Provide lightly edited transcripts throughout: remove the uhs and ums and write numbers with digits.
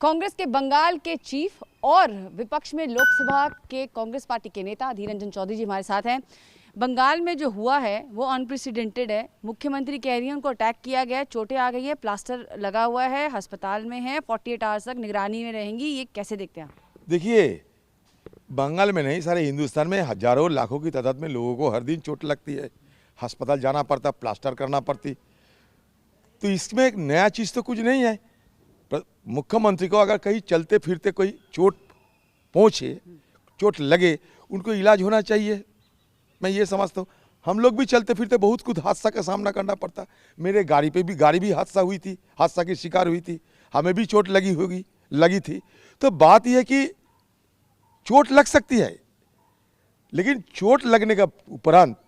कांग्रेस के बंगाल के चीफ और विपक्ष में लोकसभा के कांग्रेस पार्टी के नेता अधीर रंजन चौधरी जी हमारे साथ हैं। बंगाल में जो हुआ है वो अनप्रेसिडेंटेड है। मुख्यमंत्री कह रही हैं उनको अटैक किया गया है, चोटें आ गई है, प्लास्टर लगा हुआ है, अस्पताल में है, 48 आवर्स तक निगरानी में रहेंगी। ये कैसे देखते हैं आप? देखिए, बंगाल में नहीं, सारे हिंदुस्तान में हजारों लाखों की तादाद में लोगों को हर दिन चोट लगती है, अस्पताल जाना पड़ता, प्लास्टर करना पड़ती। तो इसमें एक नया चीज़ तो कुछ नहीं है। मुख्यमंत्री को अगर कहीं चलते फिरते कोई चोट पहुँचे, चोट लगे, उनको इलाज होना चाहिए। मैं ये समझता हूँ। हम लोग भी चलते फिरते बहुत कुछ हादसा का सामना करना पड़ता। मेरे गाड़ी भी हादसा हुई थी, हादसा की शिकार हुई थी, हमें भी चोट लगी थी। तो बात यह है कि चोट लग सकती है, लेकिन चोट लगने का उपरांत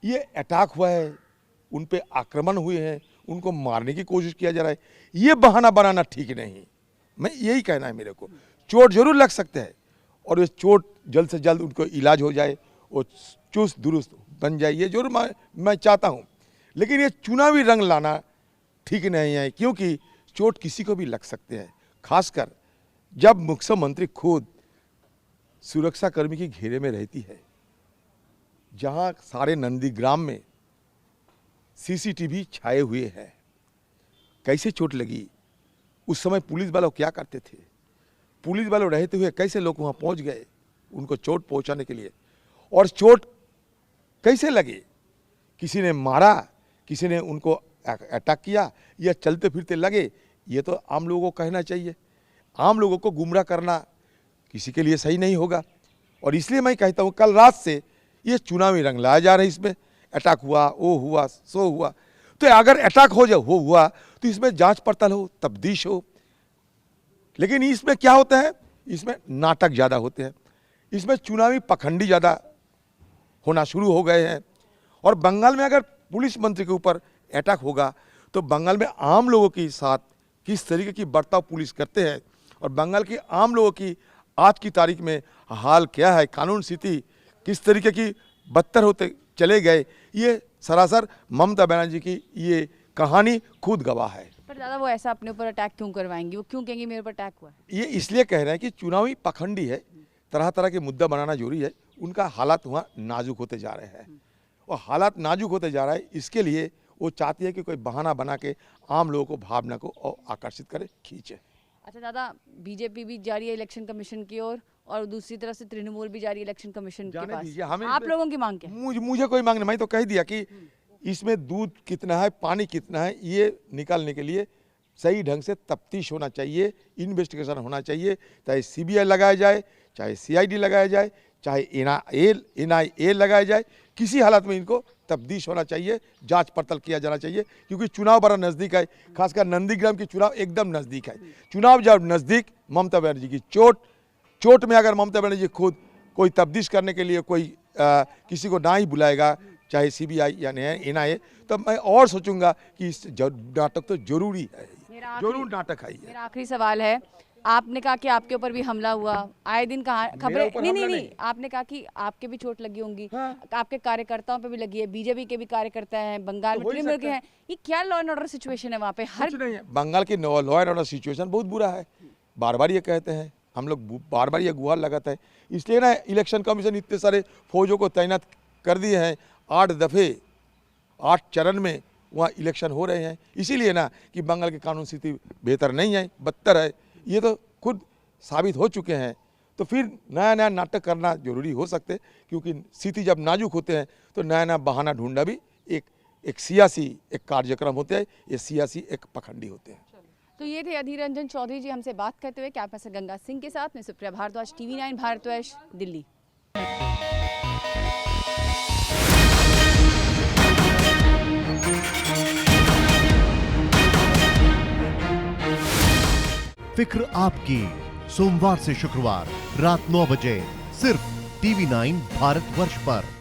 ये अटैक हुआ है, उन पे आक्रमण हुए हैं, उनको मारने की कोशिश किया जा रहा है, ये बहाना बनाना ठीक नहीं। मैं यही कहना है मेरे को। चोट जरूर लग सकते हैं और ये चोट जल्द से जल्द उनको इलाज हो जाए और चुस्त दुरुस्त बन जाए, ये जरूर मैं चाहता हूँ। लेकिन ये चुनावी रंग लाना ठीक नहीं है, क्योंकि चोट किसी को भी लग सकते हैं, खासकर जब मुख्यमंत्री खुद सुरक्षा कर्मी के घेरे में रहती है, जहाँ सारे नंदीग्राम में सीसीटीवी छाए हुए हैं। कैसे चोट लगी, उस समय पुलिस वालों क्या करते थे, पुलिस वालों रहते हुए कैसे लोग वहाँ पहुँच गए उनको चोट पहुँचाने के लिए, और चोट कैसे लगे, किसी ने मारा, किसी ने उनको अटैक किया या चलते फिरते लगे, ये तो आम लोगों को कहना चाहिए। आम लोगों को गुमराह करना किसी के लिए सही नहीं होगा। और इसलिए मैं कहता हूँ, कल रात से ये चुनावी रंग लाया जा रहा है। इसमें अटैक हुआ, वो हुआ, सो हुआ। तो अगर अटैक हो जाए, वो हुआ, तो इसमें जांच पड़ताल हो, तफ्तीश हो। लेकिन इसमें क्या होता है, इसमें नाटक ज़्यादा होते हैं, इसमें चुनावी पखंडी ज़्यादा होना शुरू हो गए हैं। और बंगाल में अगर पुलिस मंत्री के ऊपर अटैक होगा तो बंगाल में आम लोगों के साथ किस तरीके की बर्ताव पुलिस करते हैं, और बंगाल के आम लोगों की आज की तारीख में हाल क्या है, कानून स्थिति किस तरीके की बदतर होते चले गए, ये सरासर ममता बनर्जी की ये कहानी खुद गवाह है। पर दादा, वो ऐसा अपने ऊपर अटैक क्यों करवाएंगी? वो क्यों कहेंगी मेरे ऊपर अटैक हुआ है? ये इसलिए कह रहे हैं कि चुनावी पखंडी है, तरह तरह के मुद्दा बनाना जरूरी है। उनका हालात वहाँ नाजुक होते जा रहे हैं, और हालात नाजुक होते जा रहा है, इसके लिए वो चाहती है कि कोई बहाना बना के आम लोगों को भावना को आकर्षित करे, खींचे। अच्छा दादा, बीजेपी भी जा रही है इलेक्शन कमीशन की ओर, और दूसरी तरफ से तृणमूल भी जा रही है इलेक्शन कमीशन के पास। आप लोगों की मांग क्या है? मुझे कोई मांग नहीं। मैं तो कह दिया कि इसमें दूध कितना है, पानी कितना है, ये निकालने के लिए सही ढंग से तफ्तीश होना चाहिए, इन्वेस्टिगेशन होना चाहिए। चाहे सीबीआई लगाया जाए, चाहे सीआईडी लगाया जाए, चाहे एनआईए लगाया जाए, किसी हालत में इनको तफ्तीश होना चाहिए, जांच पड़ताल किया जाना चाहिए। क्योंकि चुनाव बड़ा नज़दीक है, खासकर नंदीग्राम की चुनाव एकदम नज़दीक है। चुनाव जब नज़दीक, ममता बनर्जी की चोट में अगर ममता बनर्जी खुद कोई तफ्तीश करने के लिए कोई किसी को ना ही बुलाएगा, चाहे सीबीआई या एनआईए, तो मैं और सोचूंगा कि इस नाटक तो जरूरी है, जरूर नाटक है। मेरा आखिरी सवाल है, आपने कहा कि आपके ऊपर भी हमला हुआ, आए दिन खबरें नहीं, आपने कहा कि आपके भी चोट लगी होंगी। हाँ। आपके कार्यकर्ताओं पे भी लगी है, बीजेपी के भी कार्यकर्ता हैं, बंगाल में तृणमूल के हैं। ये क्या लॉ एंड ऑर्डर सिचुएशन है वहाँ पे? हर नहीं है। बंगाल की लॉ एंड ऑर्डर सिचुएशन बहुत बुरा है, बार बार ये कहते हैं हम लोग, बार बार ये गुहार लगाते हैं। इसलिए ना इलेक्शन कमीशन इतने सारे फौजों को तैनात कर दिए हैं, 8 दफ़े 8 चरण में वहाँ इलेक्शन हो रहे हैं। इसीलिए ना कि बंगाल की कानून स्थिति बेहतर नहीं है, बदतर है, ये तो खुद साबित हो चुके हैं। तो फिर नया नया नाटक करना जरूरी हो सकते, क्योंकि स्थिति जब नाजुक होते हैं तो नया नया बहाना ढूंढना भी एक सियासी एक कार्यक्रम होता है, ये सियासी एक पखंडी होते हैं। तो ये थे अधीर रंजन चौधरी जी हमसे बात करते हुए कैंपस से गंगा सिंह के साथ। मैं सुप्रिया भारद्वाज, TV9 भारतवर्ष, दिल्ली। फिक्र आपकी, सोमवार से शुक्रवार रात 9 बजे सिर्फ TV9 भारतवर्ष पर।